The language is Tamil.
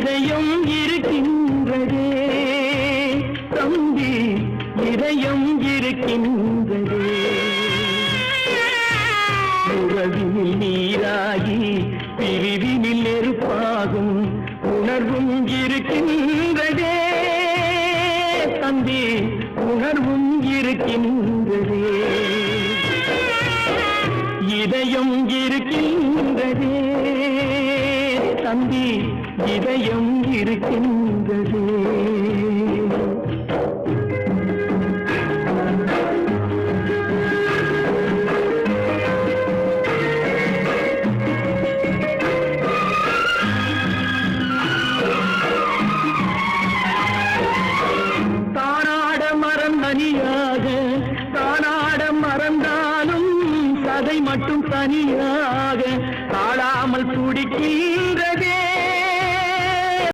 இதயம் இருக்கின்றதே தம்பி, இதயம் இருக்கின்றதே. உறவினில் நீராகி பிரிவினில் நெருப்பாகும் உணர்வும் இருக்கின்றதே தம்பி, உணர்வும் இருக்கின்றதே. இதயம் இருக்கின்றதே தம்பி, இதயம் இருக்கின்றதே. தானாட மறந்தனியாக தானாட மறந்தாலும் சதை மட்டும் தனியாக